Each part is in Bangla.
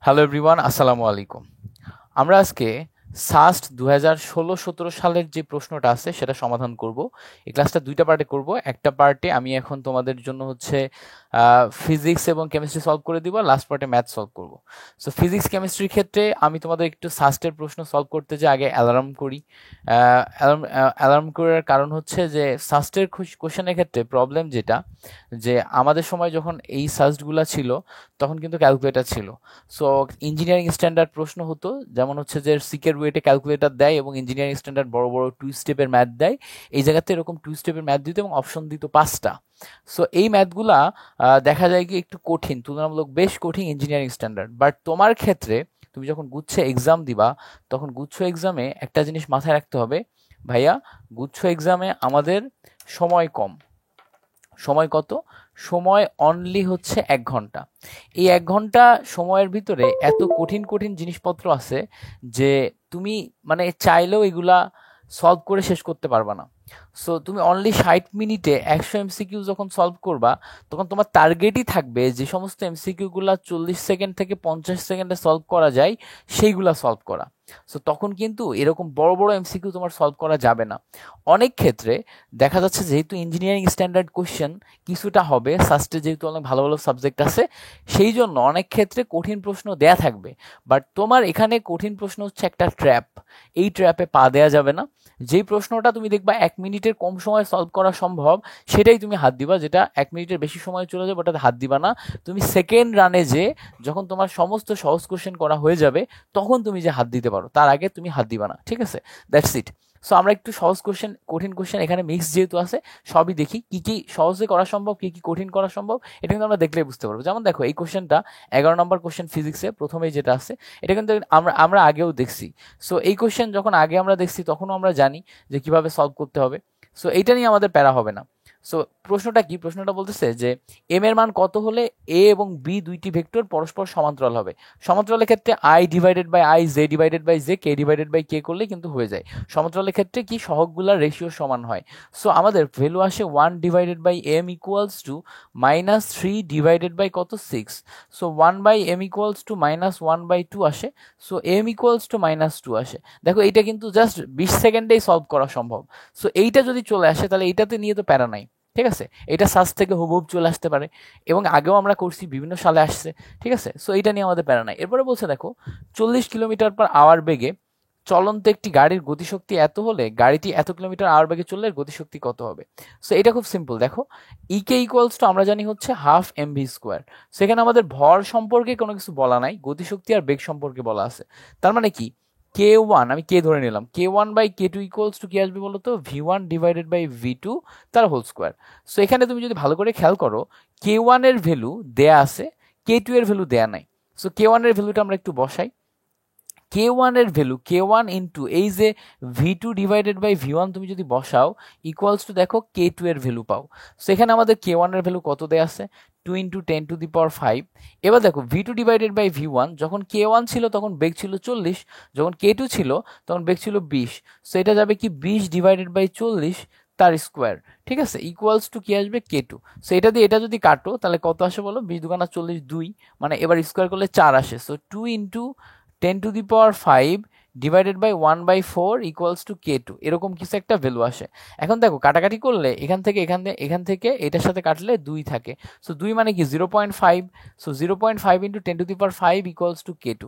হ্যালো এভরিওয়ান, আসসালামু আলাইকুম। আমরা আজকে সাস্ট 2016-17 সালের যে প্রশ্নটা আছে সেটা সমাধান করব। এই ক্লাসটা দুইটা পার্টে করব। একটা পার্টে আমি এখন তোমাদের জন্য হচ্ছে ফিজিক্স এবং কেমিস্ট্রি সলভ করে দিব, লাস্ট পার্টে ম্যাথ সলভ করব। সো ফিজিক্স কেমিস্ট্রির ক্ষেত্রে আমি তোমাদের একটু সাস্টের প্রশ্ন সলভ করতে যে আগে অ্যালার্ম করি। অ্যালার্ম করার কারণ হচ্ছে যে সাস্টের কোশ্চেনের ক্ষেত্রে প্রবলেম যেটা, যে আমাদের সময় যখন এই সাস্টগুলা ছিল তখন কিন্তু ক্যালকুলেটর ছিল। সো ইঞ্জিনিয়ারিং স্ট্যান্ডার্ড প্রশ্ন হতো, যেমন হচ্ছে যে সিকের ওয়েটে ক্যালকুলেটর দেয় এবং ইঞ্জিনিয়ারিং স্ট্যান্ডার্ড বড় বড় 2 স্টেপের ম্যাথ দেয়। এই জায়গাতে এরকম 2 স্টেপের ম্যাথ দিত এবং অপশন দিত 5টা। সো এই ম্যাথগুলা দেখা যায় কি একটু কঠিন, তুলনামূলক বেশ কঠিন ইঞ্জিনিয়ারিং স্ট্যান্ডার্ড। বাট তোমার ক্ষেত্রে তুমি যখন গুচ্ছে এক্সাম দিবা, তখন গুচ্ছ এক্সামে একটা জিনিস মাথায় রাখতে হবে, ভাইয়া গুচ্ছ এক্সামে আমাদের সময় কম। সময় কত? সময় অনলি হচ্ছে 1 ঘন্টা। এই 1 ঘন্টা সময়ের ভিতরে এত কঠিন কঠিন জিনিসপত্র আছে যে তুমি মানে চাইলেও এগুলা সলভ করে শেষ করতে পারবা না। সো তুমি অনলি 60 মিনিটে 100 এমসিকিউ যখন সলভ করবা, তখন তোমার টার্গেটই থাকবে যে সমস্ত এমসিকিউগুলা 40 সেকেন্ড থেকে 50 সেকেন্ডে সলভ করা যায় সেইগুলা সলভ করা। সো তখন কিন্তু এরকম বড় বড় এমসিকিউ তোমার সলভ করা যাবে না। অনেক ক্ষেত্রে দেখা যাচ্ছে যেহেতু ইঞ্জিনিয়ারিং স্ট্যান্ডার্ড কোশ্চেন কিছুটা হবে, সাস্টে যেহেতু অনেক ভালো ভালো সাবজেক্ট আছে, সেই জন্য অনেক ক্ষেত্রে কঠিন প্রশ্ন দেয়া থাকবে। বাট তোমার এখানে কঠিন প্রশ্ন হচ্ছে একটা ট্র্যাপ। এই ট্র্যাপে পা দেয়া যাবে না। যেই প্রশ্নটা তুমি দেখবা 1 মিনিটের কম সময় সলভ করা সম্ভব, সেটাই তুমি হাত দিবা। যেটা 1 মিনিটের বেশি সময় চলে যাবে ওটাতে হাত দিবা না। তুমি সেকেন্ড রানে যে যখন তোমার সমস্ত সহজ কোশ্চেন করা হয়ে যাবে, তখন তুমি যে হাত দিতে পারো, তার আগে তুমি হাত দিবা না। ঠিক আছে, দ্যাটস ইট। সো আমরা একটু সহজ কোশ্চেন কঠিন কোশ্চেন এখানে মিক্স যেহেতু আছে, সবই দেখি কি কি সহজে করা সম্ভব, কি কি কঠিন করা সম্ভব। এটা কিন্তু আমরা দেখলেই বুঝতে পারবো। যেমন দেখো এই কোশ্চেনটা 11 নম্বর কোশ্চেন ফিজিক্সে প্রথমেই যেটা আছে, এটা কিন্তু আমরা আগেও দেখছি। সো এই কোশ্চেন যখন আগে আমরা দেখছি তখনও আমরা জানি যে কিভাবে সলভ করতে হবে। সো এইটা নিয়ে আমাদের প্যারা হবে না। সো প্রশ্নটা কি? প্রশ্নটা বলতেছে যে এম এর মান কত হলে এ এবং বি দুইটি ভেক্টর পরস্পর সমান্তরাল হবে। সমান্তরালের ক্ষেত্রে I divided by I, J divided by J, K divided by K করলেই কিন্তু হয়ে যায়। সমান্তরালের ক্ষেত্রে কি সহগগুলার রেশিও সমান হয়। সো আমাদের ভ্যালু আসে 1 divided by M equals to -3 divided by কত 6। So 1 by M equals to -1/2 আসে। সো এম ইকুয়ালস টু -2 আসে। দেখো এইটা কিন্তু জাস্ট 20 সেকেন্ডেই সলভ করা সম্ভব। সো এইটা যদি চলে আসে তাহলে এইটাতে নিয়ে তো প্যারা নাই। ঠিক আছে, এটা সার্চ থেকে হুবহুব চলে আসতে পারে এবং আগেও আমরা করছি, বিভিন্ন সালে আসছে। ঠিক আছে, সো এইটা নিয়ে আমাদের প্যারা নাই। এরপরে বলছে দেখো 40 কিলোমিটার/আওয়ার বেগে চলন্ত একটি গাড়ির গতিশক্তি এত হলে গাড়িটি এত কিলোমিটার/আওয়ার বেগে চললে গতিশক্তি কত হবে। সো এটা খুব সিম্পল। দেখো ইকে ইকুয়ালস টু আমরা জানি হচ্ছে হাফ এমভি স্কোয়ার। সেখানে আমাদের ভর সম্পর্কে কোনো কিছু বলা নাই, গতিশক্তি আর বেগ সম্পর্কে বলা আছে। তার মানে কি K1 আমি কে ধরে নিলাম, K1/K2 ইকুয়ালস টু কি আসবে বলতো, V1 ডিভাইডেড বাই V2 তার হোল স্কোয়ার। সো এখানে তুমি যদি ভালো করে খেয়াল করো, K1 এর ভ্যালু দেয়া আছে, K2 এর ভ্যালু দেয়া নাই। সো K1 এর ভ্যালুটা আমরা একটু বসাই। K1 এর ভ্যালু K1 ইন্টু এই যে V2 ডিভাইডেড বাই V1 তুমি যদি বসাও ইকুয়ালস টু দেখো K2 এর ভ্যালু পাও। সো এখানে আমাদের K1 এর ভ্যালু কত দেয়া আছে, 2 ইন্টু 10⁵। এবার দেখো V2 ডিভাইডেড বাই V1, যখন K1 ছিল তখন বেগ ছিল 40, যখন K2 ছিল তখন বেগ ছিল 20। সো এটা যাবে কি 20 ডিভাইডেড বাই 40 তার স্কোয়ার। ঠিক আছে, ইকুয়ালস টু কি আসবে K2। সো এটা দিয়ে এটা যদি কাটো তাহলে কত আসে বলো, 20×2 = 2, মানে এবার স্কোয়ার করলে 4 আসে। So 2 into 10⁵ divided by 1/4 equals to K2, এরকম কিছু একটা ভ্যালু আসে। এখন দেখো কাটাকাটি করলে এখান থেকে এটার সাথে কাটলে 2 থাকে। সো 2 মানে কি 0.5। So 0.5 into 10⁵ equals to K2।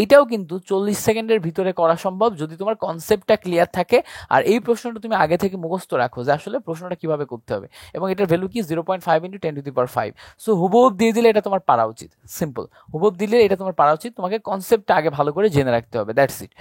এইটাও কিন্তু 40 সেকেন্ডের ভিতরে করা সম্ভব যদি তোমার কনসেপ্টটা ক্লিয়ার থাকে আর এই প্রশ্নটা তুমি আগে থেকে মুখস্থ রাখো যে আসলে প্রশ্নটা কিভাবে করতে হবে এবং এটার ভ্যালু কি 0.5 ইন্টু 10⁵। সো হুবহুব দিয়ে দিলে এটা তোমার পারা উচিত। সিম্পল, হুবহুব দিলে এটা তোমার পারা উচিত। তোমাকে কনসেপ্টটা আগে ভালো করে জেনে রাখতে হবে, দ্যাটস ইট।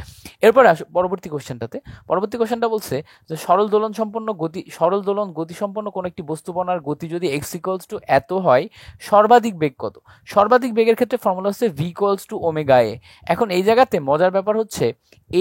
এরপর আসো পরবর্তী কোশ্চেনটাতে। পরবর্তী কোশ্চেনটা বলছে যে সরল দোলন গতি সম্পন্ন কোন একটি বস্তু কণার গতি যদি x ইকুয়ালস টু এত হয়, সর্বাধিক বেগ কত। সর্বাধিক বেগের ক্ষেত্রে ফর্মুলা হচ্ছে v equals to omega a. এখন এই জায়গাতে মজার ব্যাপার হচ্ছে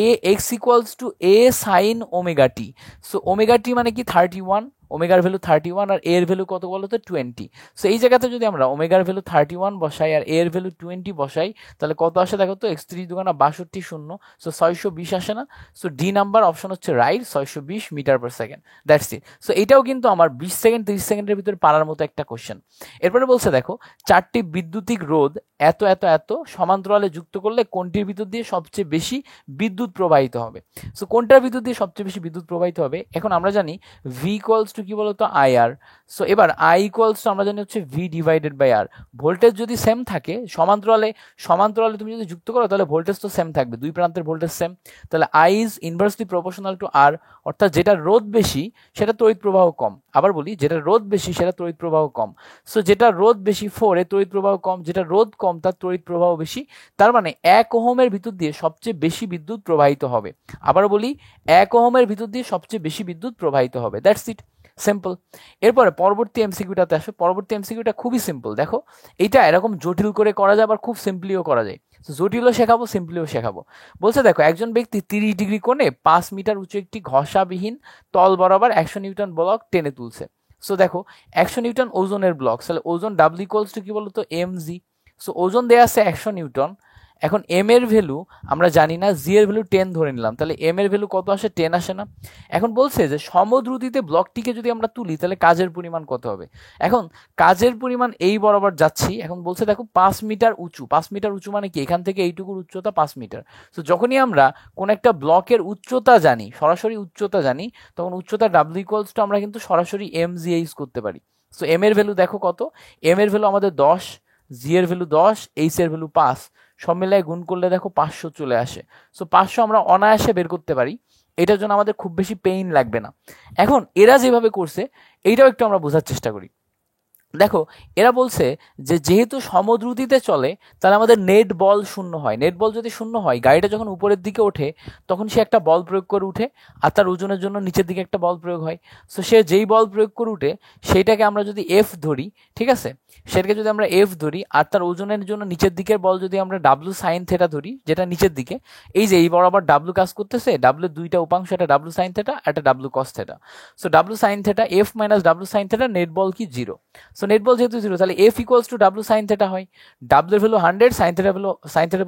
a x equals to a sine omega t. So omega t মানে কি 31, ওমেগার ভ্যালু 31 আর এ এর ভ্যালু কত বলো তো 20। সো এই জায়গাতে যদি আমরা ওমেগার ভ্যালু 31 বসাই আর এ এর ভ্যালু 20 বসাই তাহলে কত আসে দেখো তো, x3 দুগুণা 62 শূন্য, সো 620 আসে না? সো ডি নাম্বার অপশন হচ্ছে right, 620 metre per second. That's it. So এটাও কিন্তু আমার 20 সেকেন্ড 30 সেকেন্ডের ভিতরে পারার মতো একটা কোশ্চেন। এরপরে বলছে দেখো, চারটি বিদ্যুতিক রোধ এত এত এত সমান্তরালে যুক্ত করলে কোনটির ভিতর দিয়ে সবচেয়ে বেশি বিদ্যুৎ প্রবাহিত হবে? সো কোনটার ভিতর দিয়ে সবচেয়ে বেশি বিদ্যুৎ প্রবাহিত হবে? এখন আমরা জানি ভি ইকুয়ালস টু কি বলতো, আই আর। সো এবার আই ইকুয়ালস টু আমরা জানি হচ্ছে V divided by R. Voltage যদি সেম থাকে, সমান্তরালে তুমি যদি যুক্ত করো তাহলে ভোল্টেজ তো সেম থাকবে, দুই প্রান্তের ভোল্টেজ সেম, তাহলে I is inversely proportional to R. অর্থাৎ যেটা রোধ বেশি সেটা তড়িৎ প্রবাহ কম। আবার বলি, যেটা রোধ বেশি সেটা তড়িৎ প্রবাহ কম। সো যেটা রোধ বেশি 4 এর তড়িৎ প্রবাহ কম, যেটা রোধ কম তার তড়িৎ প্রবাহ বেশি। তার মানে 1 ওহমের ভিতর দিয়ে সবচেয়ে বেশি বিদ্যুৎ প্রবাহিত হবে। আবার বলি, 1 ওহমের ভিতর দিয়ে সবচেয়ে বেশি বিদ্যুৎ প্রবাহিত হবে। That's it, simple. এরপরে পরবর্তী এমসিকিউটাতে আসো। পরবর্তী এমসিকিউটা খুবই সিম্পল। দেখো, এটা এরকম জটিল করে করা যায়, আবার খুব সিম্পলিও করা যায়। জটিলও শেখাবো, সিম্পলিও শেখাবো। বলছে দেখো, একজন ব্যক্তি 30 ডিগ্রি কোণে 5 মিটার উঁচু একটি ঘষাবিহীন তল বরাবর 100 নিউটন ব্লক টেনে তুলছে। সো দেখো, 100 নিউটন ওজনের ব্লক, তাহলে ওজন ডাব্লিউ ইকুয়ালস টু কি বলতো, এম জি। সো ওজন দেয়া আছে 100 নিউটন। এখন এম এর ভ্যালু আমরা জানি না, জি এর ভ্যালু 10 ধরে নিলাম, তাহলে এম এর ভ্যালু কত আসে, 10 আসে না? এখন বলছে যে সমদ্রুতিতে ব্লকটিকে যদি আমরা তুলি তাহলে কাজের পরিমাণ কত হবে? এখন কাজের পরিমাণ এই বরাবর যাচ্ছি। এখন বলছে দেখো 5 মিটার উঁচু। 5 মিটার উঁচু মানে কি, এখান থেকে এইটুকুর উচ্চতা 5 মিটার। তো যখনই আমরা কোন একটা ব্লকের উচ্চতা জানি, সরাসরি উচ্চতা জানি, তখন উচ্চতা ডাব্লিউ ইকুয়ালস টু আমরা কিন্তু সরাসরি এম জি ইউজ করতে পারি। সো এম এর ভ্যালু দেখো কত, এম এর ভ্যালু আমাদের 10, জি এর ভ্যালু 10, এইচ এর ভ্যালু 5, সব মিলায় গুণ করলে দেখো 500 চলে আসে। সো 500 আমরা অনায়াসে বের করতে পারি, এটার জন্য আমাদের খুব বেশি পেইন লাগবে না। এখন এরা যেভাবে করছে এইটাও একটু আমরা বোঝার চেষ্টা করি। দেখো, এরা বলছে যে যেহেতু সমদ্রুতিতে চলে তাহলে আমাদের নেট বল শূন্য হয়। নেট বল যদি শূন্য হয়, গাড়িটা যখন উপরের দিকে ওঠে তখন সে একটা বল প্রয়োগ করে উঠে, আর তার ওজনের জন্য নিচের দিকে একটা বল প্রয়োগ হয়। সো সে যেই বল প্রয়োগ করে উঠে সেইটাকে আমরা যদি এফ ধরি, ঠিক আছে, সেটাকে যদি আমরা এফ ধরি, আর তার ওজনের জন্য নিচের দিকের বল যদি আমরা ডাব্লু সাইন থেটা ধরি, যেটা নিচের দিকে, এই যে এই বরাবর ডাব্লু কাজ করতেছে, ডাব্লুর দুইটা উপাংশ, একটা ডাব্লু সাইন থেটা, একটা W cos theta. So W sine theta F minus W sine theta, net বল কি 0। সো নেট বল যেহেতু 0, তাহলে F equals to W sine theta হয়। ডাব্লু এর ভ্যালু 100, সাইন থেটার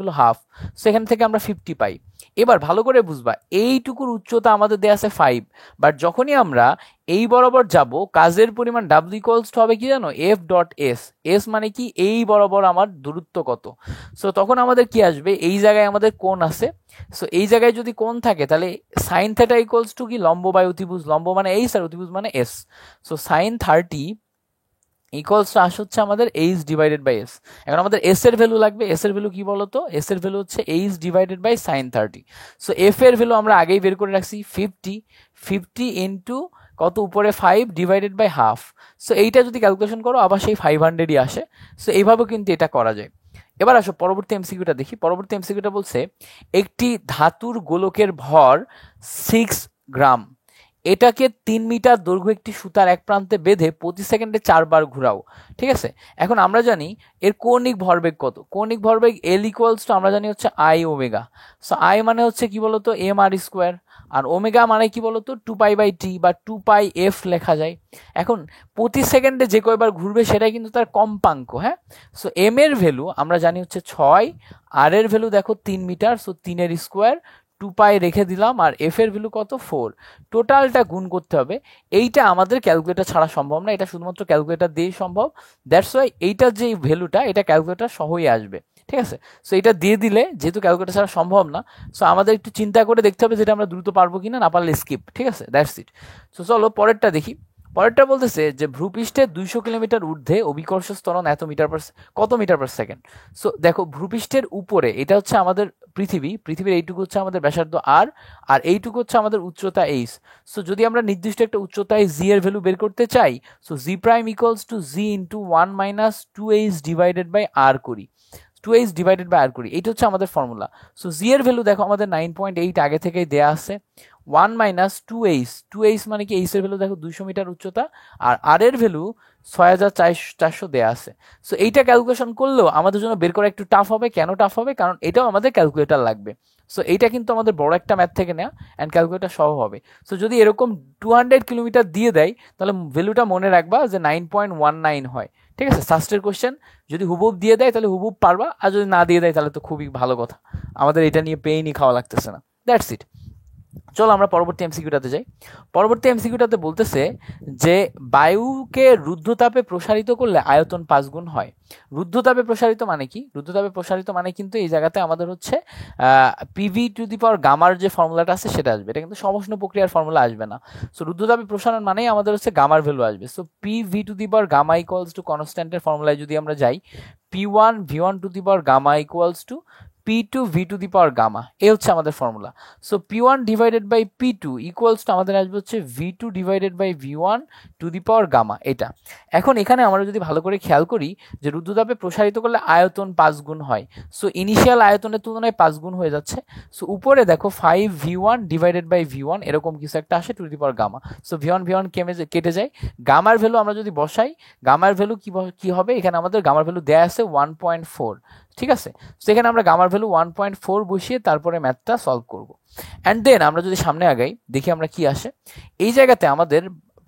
ভ্যালু হাফ। সো এখান থেকে আমরা 50 পাই। এবার ভালো করে বুঝবা, এইটুকুর উচ্চতা আমাদের দেয়া আছে 5, বাট যখনই আমরা এই বরাবর যাব, কাজের পরিমাণ ডাব্লু ইকুয়ালস টু হবে কি জানো, এফ ডট এস। এস মানে কি, এই বরাবর আমার দূরত্ব কত। সো তখন আমাদের কি আসবে, এই জায়গায় আমাদের কোণ আছে। সো এই জায়গায় যদি কোণ থাকে তাহলে সাইন থেটা ইকুয়ালস টু কি, লম্ব বাই অতিভুজ। লম্ব মানে এইচ আর অতিভুজ মানে S. So sine 30 equals to আসে হচ্ছে আমাদের এইচ ডিভাইডেড বাই এস। এখন আমাদের এস এর ভ্যালু লাগবে। এস এর ভ্যালু কি বলতো, এস এর ভ্যালু হচ্ছে H divided by sine 30। So F এর ভ্যালু আমরা আগেই বের করে রাখছি 50 ইন্টু কত, উপরে 5 ডিভাইডেড বাই হাফ। সো এইটা যদি ক্যালকুলেশন করো আবার সেই 500ই আসে। সো এইভাবে কিন্তু এটা করা যায়। এবার আসো পরবর্তী এমসিকিউটা দেখি। পরবর্তী এমসিকিউটা বলছে, একটি ধাতুর গোলকের ভর 6 গ্রাম, এটাকে 3 মিটার দৈর্ঘ্য একটি সুতার এক প্রান্তে বেঁধে প্রতি সেকেন্ডে 4 বার ঘুরাও। ঠিক আছে, এখন আমরা জানি এর কৌণিক ভরবেগ কত। কৌণিক ভরবেগ এল ইকুয়ালস টু আমরা জানি হচ্ছে আই ওমেগা। সো আই মানে হচ্ছে কি বলতো, এম আর স্কোয়ার, আর ওমেগা মানে কি বলতো 2π/t বা 2πf লেখা যায়। এখন প্রতি সেকেন্ডে যে কয়বার ঘুরবে সেটাই কিন্তু তার কম্পাঙ্ক। হ্যাঁ, সো এম এর ভ্যালু আমরা জানি হচ্ছে 6, আর এর ভ্যালু দেখো 3 মিটার, সো 3 এর স্কোয়ার, 2π রেখে দিলাম, আর এফ এর ভ্যালু কত, 4। টোটালটা গুণ করতে হবে। এইটা আমাদের ক্যালকুলেটর ছাড়া সম্ভব না, এটা শুধুমাত্র ক্যালকুলেটর দিয়েই সম্ভব। দ্যাটস ওয়াই এইটার যে ভ্যালুটা, এটা ক্যালকুলেটর সহই আসবে। ঠিক আছে, সো এটা দিয়ে দিলে, যেহেতু ক্যালকুলেটর ছাড়া সম্ভব না, সো আমাদের একটু চিন্তা করে দেখতে হবে যেটা আমরা দ্রুত পারবো কিনা, না পারলে স্কিপ। ঠিক আছে, দ্যাটস ইট। সো চলো পরেরটা দেখি। পরেরটা বলতেছে যে ভূপৃষ্ঠের 200 কিলোমিটার ঊর্ধ্বে অভিকর্ষ ত্বরণ কত মিটার পার সেকেন্ড। সো দেখো, ভূপৃষ্ঠের উপরে এটা হচ্ছে আমাদের পৃথিবীর এইটুকু হচ্ছে আমাদের ব্যাসার্ধ আর এইটুকু হচ্ছে আমাদের উচ্চতা এইচ। সো যদি আমরা নির্দিষ্ট একটা উচ্চতায় জি এর ভ্যালু বের করতে চাই, so g prime equals to g into 1 - 2h divided by R করি। 2h ডিভাইডেড বাই r করি, এইটা হচ্ছে আমাদের ফর্মুলা। সো জি এর ভ্যালু দেখো আমাদের 9.8 আগে থেকেই দেয়া আছে। 1 মাইনাস 2h মানে কি, এইচ এর ভ্যালু দেখো 200 মিটার উচ্চতা, আর আর এর ভ্যালু 6400 দেয়া আছে। সো এইটা ক্যালকুলেশন করলেও আমাদের জন্য বের করা একটু টাফ হবে। কেন টাফ হবে? কারণ এটাও আমাদের ক্যালকুলেটর লাগবে। সো এইটা কিন্তু আমাদের বড় একটা ম্যাথ থেকে নেওয়া, অ্যান্ড ক্যালকুলেটর সহ হবে। সো যদি এরকম 200 কিলোমিটার দিয়ে দেয় তাহলে ভ্যালুটা মনে রাখবা যে 9.19 হয়। ঠিক আছে, সাস্টের কোশ্চেন যদি হুবহুব দিয়ে দেয় তাহলে হুবহুব পারবা, আর যদি না দিয়ে দেয় তাহলে তো খুবই ভালো কথা, আমাদের এটা নিয়ে পেইনই খাওয়া লাগতেছে না। That's it. চলো আমরা পরবর্তী এমসিকিউটাতে যাই। পরবর্তী এমসিকিউটাতে বলতেছে যে বায়ুকে রুদ্ধতাপে প্রসারিত করলে আয়তন 5 গুণ হয়। রুদ্ধতাপে প্রসারিত মানে কি? রুদ্ধতাপে প্রসারিত মানে কিন্তু এই জায়গাতে আমাদের হচ্ছে পিভি টু দি পাওয়ার গামার যে ফর্মুলাটা আছে সেটা আসবে, এটা কিন্তু সমষ্ণ প্রক্রিয়ার ফর্মুলা আসবে না। সো রুদ্ধতাপে প্রসারণ মানেই আমাদের হচ্ছে গামার ভ্যালু আসবে। So PV to the power gamma equals to কনস্ট্যান্টের ফর্মুলায় যদি আমরা যাই, P1 V1 to the power gamma equals to P2 V to the power gamma, এ হচ্ছে আমাদের formula. So P1 divided by P2 equals to আমাদের আসবে হচ্ছে V2 divided by V1 to the power gamma, এটা। এখন এখানে আমরা যদি ভালো করে খেয়াল করি যে রুদ্ধতাপে প্রসারিত করলে আয়তন 5 গুণ হয়, সো ইনিশিয়াল আয়তনের তুলনায় 5 গুণ হয়ে যাচ্ছে। সো উপরে দেখো 5V1 ডিভাইডেড বাই V1 এরকম কিছু একটা আসে to the power gamma. So V1 কেটে যায়, গামার ভ্যালু আমরা যদি বসাই, গামার ভ্যালু কি হবে? এখানে আমাদের গামার ভ্যালু দেয়া আছে 1.4। ঠিক আছে, সেখানে আমরা গামার ভ্যালু 1.4 বসিয়ে তারপরে ম্যাথটা সলভ করব। অ্যান্ড দেন আমরা যদি সামনে আগাই, দেখি আমরা কি আসে। এই জায়গাতে আমাদের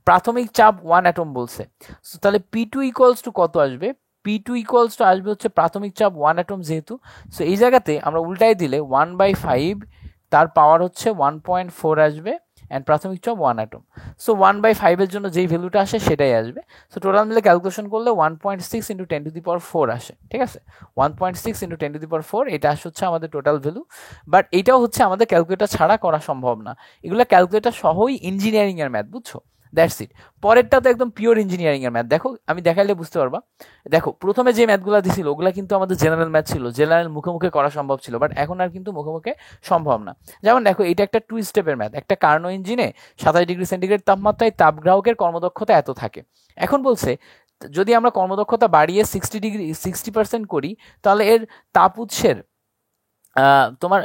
প্রাথমিক চাপ 1 অ্যাটম বলছে। সো তাহলে P2 ইকুয়ালস টু কত আসবে? P2 ইকুয়ালস টু আসবে হচ্ছে প্রাথমিক চাপ 1 অ্যাটম যেহেতু। সো এই জায়গাতে আমরা উল্টাই দিলে 1/5 তার পাওয়ার হচ্ছে 1.4 আসবে, অ্যান্ড প্রাথমিক চাপ 1 অ্যাটম। সো 1/5 এর জন্য যেই ভ্যালুটা আসে সেটাই আসবে। সো টোটাল মিলে ক্যালকুলেশন করলে 1.6 ইন্টু 10 টু দি পাওয়ার 4 আসে। ঠিক আছে, 1.6 ইন্টু 10 টু দি পাওয়ার 4 এটা আসে হচ্ছে আমাদের টোটাল ভ্যালু। বাট এটাও হচ্ছে আমাদের ক্যালকুলেটর ছাড়া করা সম্ভব না, এগুলো ক্যালকুলেটর সহই ইঞ্জিনিয়ারিং এর ম্যাথ, বুঝছো? That's it. পরেরটা তো একদম পিওর ইঞ্জিনিয়ারিং এর ম্যাথ। দেখো আমি দেখাইলে বুঝতে পারবা। দেখো প্রথমে যে ম্যাথগুলো দিছিল ওগুলা কিন্তু আমাদের জেনারেল ম্যাথ ছিল, জেনারেল মুখে মুখে করা সম্ভব ছিল, বাট এখন আর কিন্তু মুখে মুখে সম্ভব না। যেমন দেখো এটা একটা 2 স্টেপের ম্যাথ, একটা কার্নো ইঞ্জিনে 27 ডিগ্রি সেন্টিগ্রেড তাপমাত্রায় তাপগ্রাহকের কর্মদক্ষতা এত থাকে। এখন বলছে যদি আমরা কর্মদক্ষতা বাড়িয়ে 60% করি তাহলে এর তাপ উৎসের তোমার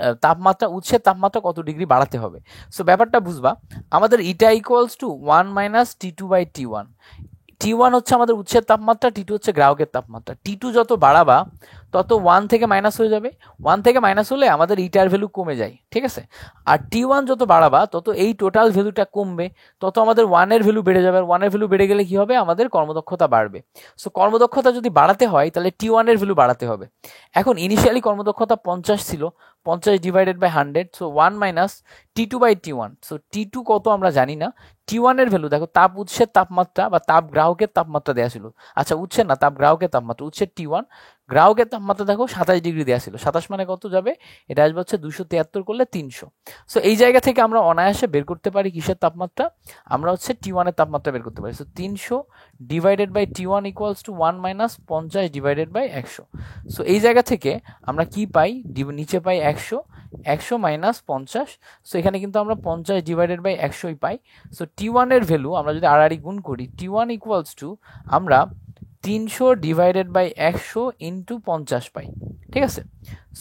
উৎসের তাপমাত্রা কত ডিগ্রি বাড়াতে হবে। সো ব্যাপারটা বুঝবা, আমাদের eta equals to 1 minus T2 by T1। T1 হচ্ছে আমাদের উৎসের তাপমাত্রা, T2 হচ্ছে গ্রাহকের তাপমাত্রা। T2 যত বাড়াবা তত 1 থেকে মাইনাস হয়ে যাবে, 1 থেকে মাইনাস হলে আমাদের ইটার ভ্যালু কমে যায়। ঠিক আছে, আর T1 যত বাড়াবা তত এই টোটাল ভ্যালুটা কমবে, তত আমাদের 1 এর ভ্যালু বেড়ে যাবে। 1 এর ভ্যালু বেড়ে গেলে কি হবে? আমাদের কর্মদক্ষতা বাড়বে। সো কর্মদক্ষতা যদি বাড়াতে হয় তাহলে T1 এর ভ্যালু বাড়াতে হবে। এখন ইনিশিয়ালি কর্মদক্ষতা 50 ছিল, 50 divided by 100, so 1 minus T2 by T1। So T2 কত আমরা জানি না, T1 এর ভ্যালু দেখো তাপ উৎসের তাপমাত্রা বা তাপ গ্রাহকের তাপমাত্রা দেওয়া ছিল, আচ্ছা উৎসের না তাপ গ্রাহকের তাপমাত্রা, উৎসের T1, গ্রাহকের তাপমাত্রা দেখো 27 ডিগ্রি দেওয়া ছিল। 27 মানে কত যাবে? এটা আসবে হচ্ছে 273 করলে 300। সো এই জায়গা থেকে আমরা অনায়াসে বের করতে পারি কিসের তাপমাত্রা? আমরা হচ্ছে T1 এর তাপমাত্রা বের করতে পারি। So 300 divided by T1 equals to 1 minus 50 divided by 100। So এই জায়গা থেকে আমরা কি পাই? নিচে পাই 100 মাইনাস 50। সো এখানে কিন্তু আমরা 50 ডিভাইডেড বাই 100ই পাই। সো T1 এর ভ্যালু আমরা যদি আড়াআড়ি গুণ করি, T1 ইকুয়ালস টু আমরা 300 ডিভাইডেড বাই 100 ইন্টু 50 পাই। ঠিক আছে,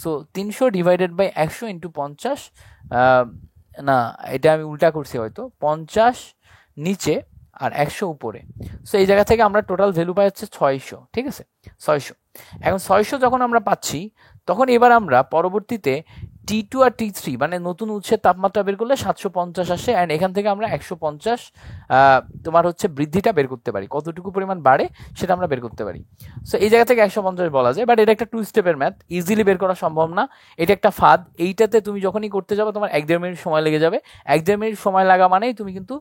সো 300 ডিভাইডেড বাই 100 ইন্টু 50, না এটা আমি উল্টা করছি হয়তো, 50 নিচে আর 100 উপরে। সো এই জায়গা থেকে আমরা টোটাল ভ্যালু পাই হচ্ছে 600। ঠিক আছে, 600। এখন 600 যখন আমরা পাচ্ছি তখন এবার আমরা পরবর্তীতে T2 আর T3 মানে নতুন উৎসের তাপমাত্রা বের করলে 750 আসে, অ্যান্ড এখান থেকে আমরা 150 তোমার হচ্ছে বৃদ্ধিটা বের করতে পারি, কতটুকু পরিমাণ বাড়ে সেটা আমরা বের করতে পারি। সো এই জায়গা থেকে 150 বলা যায়, বাট এটা একটা 2 স্টেপের ম্যাথ, ইজিলি বের করা সম্ভব না, এটা একটা ফাঁদ। এইটাতে তুমি যখনই করতে যাবে তোমার 1-1.5 মিনিট সময় লেগে যাবে। 1-1.5 মিনিট সময় লাগা মানেই তুমি কিন্তু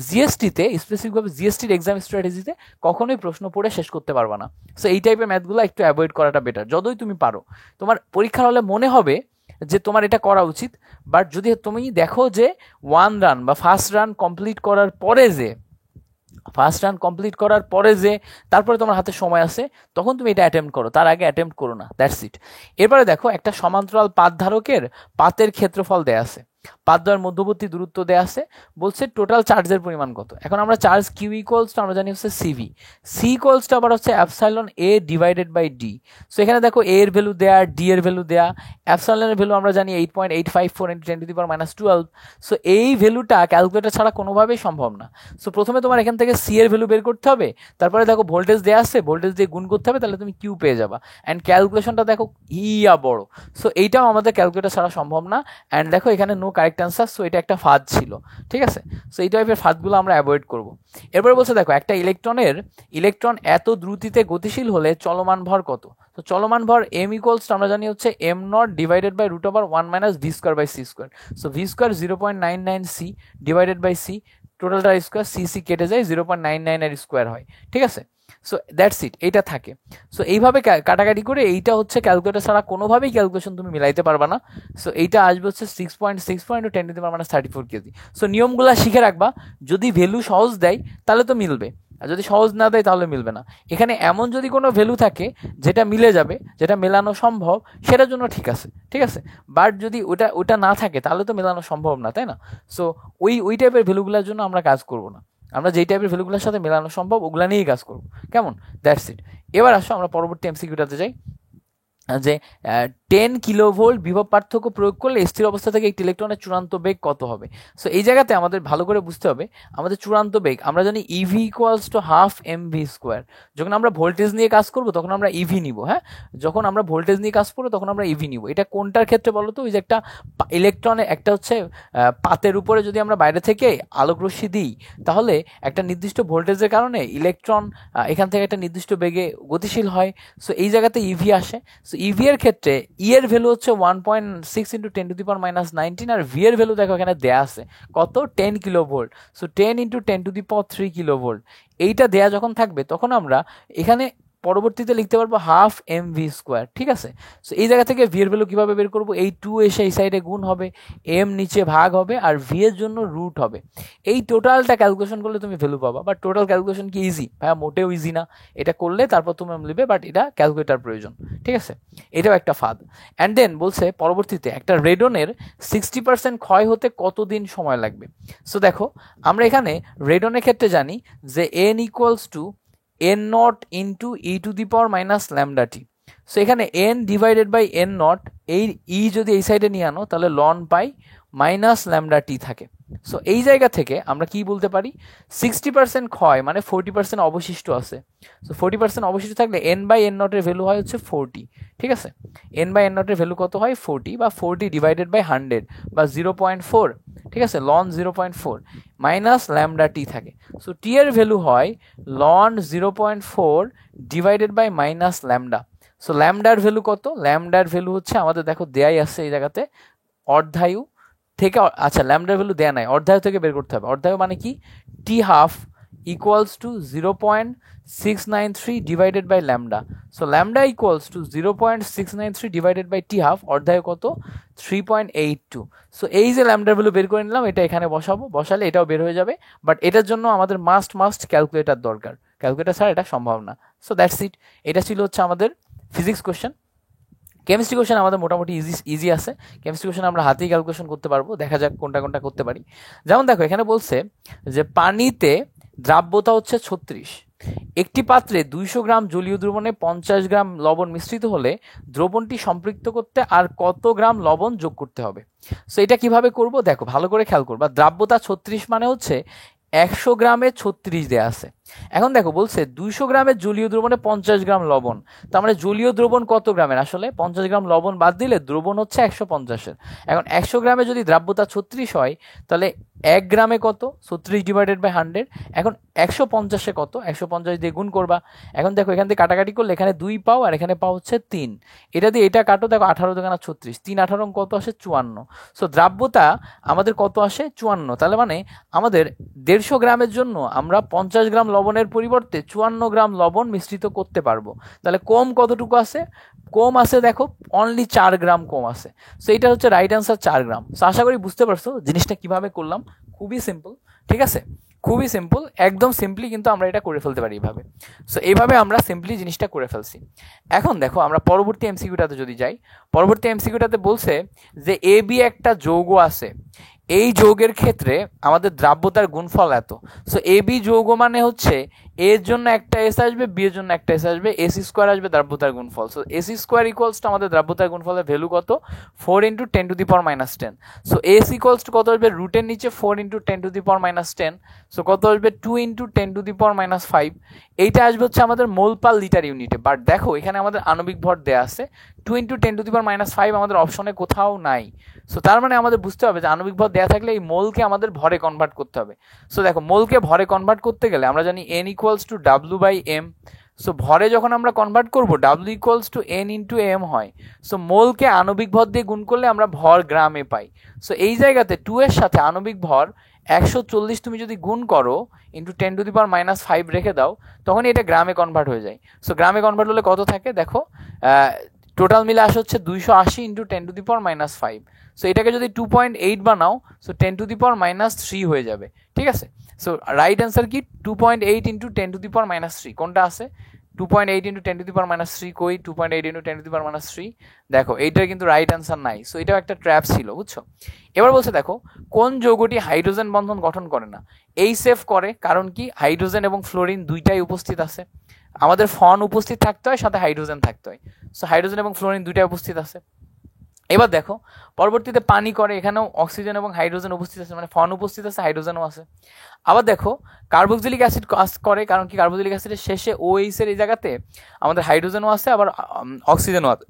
জিএসটিতে, স্পেসিফিকভাবে জিএসটির এক্সাম স্ট্র্যাটেজিতে কখনোই প্রশ্ন পড়ে শেষ করতে পারবে না। সো এই টাইপের ম্যাথগুলো একটু অ্যাভয়েড করাটা বেটার, যতই তুমি পারো। তোমার পরীক্ষার হলে মনে হবে যে তোমার এটা করা উচিত, বাট যদি তুমি দেখো যে 1 রান বা ফার্স্ট রান কমপ্লিট করার পরে যে তারপরে তোমার হাতে সময় আছে, তখন তুমি এটা অ্যাটেম্প্ট করো, তার আগে অ্যাটেম্প্ট করো না। That's it. এরপরে দেখো একটা সমান্তরাল পাত ধারকের পাতের ক্ষেত্রফল দেয়া আছে। পাতদ্বয়ের মধ্যবর্তী দূরত্ব দেয়া আছে, বলছে টোটাল চার্জের পরিমাণ কত। এখন আমরা চার্জ কিউ ইকুয়ালস টু আমরা জানি হচ্ছে সিভি, সি ইকুয়ালস টু আবার হচ্ছে epsilon A divided by D. So এখানে দেখো এ এর ভ্যালু দেয়া, ডি এর ভ্যালু দেয়া, অ্যাপসাইলনের ভ্যালু আমরা জানি 8.854 × 10⁻12। সো এই ভ্যালুটা ক্যালকুলেটর ছাড়া কোনোভাবেই সম্ভব না। সো প্রথমে তোমার এখান থেকে সি এর ভ্যালু বের করতে হবে, তারপরে দেখো ভোল্টেজ দেয়া আছে, ভোল্টেজ দিয়ে গুণ করতে হবে, তাহলে তুমি কিউ পেয়ে যাবা। অ্যান্ড ক্যালকুলেশনটা দেখো ইয়া বড়। সো এইটাও আমাদের ক্যালকুলেটর ছাড়া সম্ভব না। অ্যান্ড দেখো এখানে নো কারেক্ট অ্যান্সার, সো এটা একটা ফাঁদ ছিল, ঠিক আছে। সো এই টাইপের ফাঁদগুলো আমরা অ্যাভয়েড করব। এরপরে বলছে দেখো একটা ইলেকট্রন এত দ্রুতিতে গতিশীল হলে চলমান ভর কত। তো চলমান ভর এম ইকুয়ালস আমরা জানি হচ্ছে M not divided by √1 - v²/c²। So v² 0.99 c divided by c, টোটালটা স্কোয়ার, সি কেটে যায়, 0.99 এর স্কোয়ার হয়, ঠিক আছে। সো দ্যাটস ইট, এইটা থাকে। সো এইভাবে কাটাকাটি করে এইটা হচ্ছে ক্যালকুলেটর ছাড়া কোনোভাবেই ক্যালকুলেশন তুমি মিলাইতে পারবা না। সো এইটা আসবে হচ্ছে 6.6 × 10⁻34 কেজি। সো নিয়মগুলো শিখে রাখবা, যদি ভ্যালু সহজ দেয় তাহলে তো মিলবে, আর যদি সহজ না দেয় তাহলে মিলবে না। এখানে এমন যদি কোনো ভ্যালু থাকে যেটা মিলে যাবে, যেটা মেলানো সম্ভব, সেটার জন্য ঠিক আছে, ঠিক আছে। বাট যদি ওটা না থাকে তাহলে তো মেলানো সম্ভব না, তাই না। সো ওই টাইপের ভ্যালুগুলোর জন্য আমরা কাজ করব না, আমরা যেই টাইপের ভ্যালুগুলোর সাথে মেলানো সম্ভব ওগুলা নিয়েই কাজ করব, কেমন। That's it. এবার আসো আমরা পরবর্তী এমসিকিউটাতে যাই, যে 10 কিলোভোল্ট বিভব পার্থক্য প্রয়োগ করলে স্থির অবস্থা থেকে একটি ইলেকট্রনের চূড়ান্ত বেগ কত হবে। সো এই জায়গাতে আমাদের ভালো করে বুঝতে হবে আমাদের চূড়ান্ত বেগ আমরা জানি EV equals to half mv²। যখন আমরা ভোল্টেজ নিয়ে কাজ করব তখন আমরা ইভি নিব, হ্যাঁ, যখন আমরা ভোল্টেজ নিয়ে কাজ করবো তখন আমরা ইভি নিব। এটা কোনটার ক্ষেত্রে বলো তো, ওই যে একটা ইলেকট্রনের একটা হচ্ছে পাতের উপরে যদি আমরা বাইরে থেকে আলোক রশ্মি দিই, তাহলে একটা নির্দিষ্ট ভোল্টেজের কারণে ইলেকট্রন এখান থেকে একটা নির্দিষ্ট বেগে গতিশীল হয়। সো এই জায়গাতে ইভি আসে। সো ইভি এর ক্ষেত্রে ই এর ভ্যালু হচ্ছে 1.6 × 10⁻19, আর ভি এর ভ্যালু দেখো এখানে দেয়া আছে কত, 10 কিলোভোল্ট। So 10 × 10⁻³ kilovolt. এইটা দেয়া যখন থাকবে তখন আমরা এখানে পরবর্তীতে লিখতে পারবো হাফ mv², ঠিক আছে। সো এই জায়গা থেকে ভি এর ভ্যালু কিভাবে বের করবো, এই 2 এসে এই সাইডে গুণ হবে, এম নিচে ভাগ হবে, আর ভি এর জন্য রুট হবে। এই টোটালটা ক্যালকুলেশন করলে তুমি ভ্যালু পাবা। বাট টোটাল ক্যালকুলেশন কি ইজি? ভাইয়া মোটেও ইজি না। এটা করলে তারপর তুমি লিখবে, বাট এটা ক্যালকুলেটার প্রয়োজন, ঠিক আছে। এটাও একটা ফাঁদ। অ্যান্ড দেন বলছে পরবর্তীতে একটা রেডনের 60% ক্ষয় হতে কতদিন সময় লাগবে। সো দেখো আমরা এখানে রেডনের ক্ষেত্রে জানি যে n equals to n0 × e⁻⁻λt। So এখানে n ডিভাইডেড বাই n0, এই ই যদি এই সাইডে নিয়ে আনো তাহলে ln পাই -λt থাকে। সো এই জায়গা থেকে আমরা কি বলতে পারি, 60% ক্ষয় মানে 40% অবশিষ্ট আছে। সো 40% অবশিষ্ট থাকলে n/n0 এর ভ্যালু হয় হচ্ছে 40, ঠিক আছে। n/n0 এর ভ্যালু কত হয় 40, বা 40 ডিভাইডেড বাই 100 বা 0.4, ঠিক আছে, ln 0.4 -λt থাকে। সো টি এর ভ্যালু হয় ln 0.4 ডিভাইডেড বাই -λ। সো ল্যামডার ভ্যালু কত, ল্যামডার ভ্যালু হচ্ছে আমাদের দেখো দেয়াই আছে এই জায়গাতে, অর্ধায়ু থেকে, আচ্ছা ল্যামডার ভ্যালু দেয়া নাই, অর্ধায়ু থেকে বের করতে হবে। অর্ধায়ু মানে কি, t½ equals to 0.693 divided by lambda. So lambda equals to 0.693 divided by t½ অর্ধায়ু কত, 3.82। সো এই যে ল্যামডার ভ্যালু বের করে নিলাম, এটা এখানে বসাবো, বসালে এটাও বের হয়ে যাবে। বাট এটার জন্য আমাদের মাস্ট ক্যালকুলেটার দরকার, ক্যালকুলেটার ছাড়া এটা সম্ভব না। So that's it. এটা ছিল হচ্ছে আমাদের ফিজিক্স কোশ্চেন। কেমিস্ট্রি কোশ্চেন আমাদের মোটামুটি ইজি আছে। কেমিস্ট্রি কোশ্চেন আমরা হাতেই ক্যালকুলেশন করতে পারবো, দেখা যাক কোনটা করতে পারি। যেমন দেখো এখানে বলছে যে পানিতে দ্রাব্যতা হচ্ছে 36, একটি পাত্রে 200 গ্রাম জলীয় দ্রবণে 50 গ্রাম লবণ মিশ্রিত হলে দ্রবণটি সম্পৃক্ত করতে আর কত গ্রাম লবণ যোগ করতে হবে। সো এটা কিভাবে করব, দেখো ভালো করে খেয়াল করবা। দ্রাব্যতা 36 মানে হচ্ছে 100 গ্রামে 36 দেয়া আছে। এখন দেখো বলছে 200 গ্রামের জলীয় দ্রবণে 50 গ্রাম লবণ, তার মানে জলীয় দ্রবণ কত গ্রামের, আসলে 50 গ্রাম লবণ বাদ দিলে দ্রবণ হচ্ছে 150-এর। এখন 100 গ্রামে যদি দ্রাব্যতা 36 হয় তাহলে 1 গ্রামে কত, 36 ডিভাইডেড বাই 100। এখন 150-এ কত, 150 দিয়ে গুণ করবা। এখন দেখো এখান থেকে কাটাকাটি করলে এখানে 2 পাও আর এখানে পাও হচ্ছে 3, এটা দিয়ে এটা কাটো, দেখো 18 × 36, 3 18 কত আসে 54। সো দ্রাব্যতা আমাদের কত আসে 54, তাহলে মানে আমাদের 150 গ্রামের জন্য আমরা 50 গ্রাম লবণের পরিবর্তে 54 গ্রাম লবণ মিশ্রিত করতে পারবো। তাহলে কম কতটুকু আছে, কম আছে দেখো অনলি 4 গ্রাম কম আছে। সো এটা হচ্ছে রাইট অ্যান্সার 4 গ্রাম। সো আশা করি বুঝতে পারছো জিনিসটা কিভাবে করলাম, খুবই সিম্পল, ঠিক আছে। খুবই সিম্পল, একদম সিম্পলি কিন্তু আমরা এটা করে ফেলতে পারি এইভাবে। সো এইভাবে আমরা সিম্পলি জিনিসটা করে ফেলছি। এখন দেখো আমরা পরবর্তী এমসিকিউটাতে যদি যাই, পরবর্তী এমসিকিউটাতে বলছে যে এ বি একটা যৌগ আছে, এই যৌগের ক্ষেত্রে আমাদের দ্রাব্যতার গুণফল এত। সো এ বি যৌগ মানে হচ্ছে এর জন্য একটা এস আসবে, বি এর জন্য একটা এস আসবে, এসি স্কোয়ার আসবে দ্রাব্যতার গুণফল। So AC square equals to আমাদের দ্রাব্যতার গুণফলের ভ্যালু কত, 4 × 10⁻⁻10। সো এস ইকুয়ালস টু কত আসবে, রুটের নিচে 4 × 10⁻10। সো কত আসবে, 2 × 10⁻5। এইটা আসবে হচ্ছে আমাদের মোল পার লিটার ইউনিটে। বাট দেখো এখানে আমাদের আণবিক ভর দেয়া আছে, 2 × 10⁻5 আমাদের অপশনে কোথাও নাই। সো তার মানে আমাদের বুঝতে হবে যে আণবিক ভর দেয়া থাকলে এই মোলকে আমাদের ভরে কনভার্ট করতে হবে। সো দেখো মোলকে ভরে কনভার্ট করতে গেলে আমরা জানি n equals to W/m। So ভরে যখন আমরা কনভার্ট করব W equals to n × m হয়। সো মোলকে আণবিক ভর দিয়ে গুণ করলে আমরা ভর গ্রামে পাই। সো এই জায়গাতে 2 এর সাথে আণবিক ভর 140 তুমি যদি গুণ করো ইন্টু 10⁻5 রেখে দাও, তখন এটা গ্রামে কনভার্ট হয়ে যায়। সো গ্রামে কনভার্ট হলে কত থাকে দেখো, টোটাল মিলে আসে হচ্ছে 280 × 10⁻5। সো এটাকে যদি 2.8 বানাও, সো 10⁻³ হয়ে যাবে। ঠিক আছে, সো রাইট অ্যান্সার কি 2.8 × 10⁻3। কোনটা আছে, 2.8 × 10⁻3 কই, 2.8 × 10⁻3 দেখো এইটার কিন্তু রাইট অ্যান্সার নাই। সো এটাও একটা ট্র্যাপ ছিল, বুঝছো। এবার বলছে দেখো কোন যৌগটি হাইড্রোজেন বন্ধন গঠন করে না। এই সেফ করে, কারণ কি হাইড্রোজেন এবং ফ্লোরিন দুইটাই উপস্থিত আছে, আমাদের ফন উপস্থিত থাকতে হয়, সাথে হাইড্রোজেন থাকতে হয়। সো হাইড্রোজেন এবং ফ্লোরিন দুইটাই উপস্থিত আছে। এবার দেখো পরবর্তীতে পানি করে, এখানেও অক্সিজেন এবং হাইড্রোজেন উপস্থিত আছে, মানে ফন উপস্থিত আছে, হাইড্রোজেনও আছে। আবার দেখো কার্বক্সিলিক অ্যাসিড কাজ করে, কারণ কি কার্বক্সিলিক অ্যাসিডের শেষে OH এর এই জায়গাতে আমাদের হাইড্রোজেনও আছে, আবার অক্সিজেনও আছে,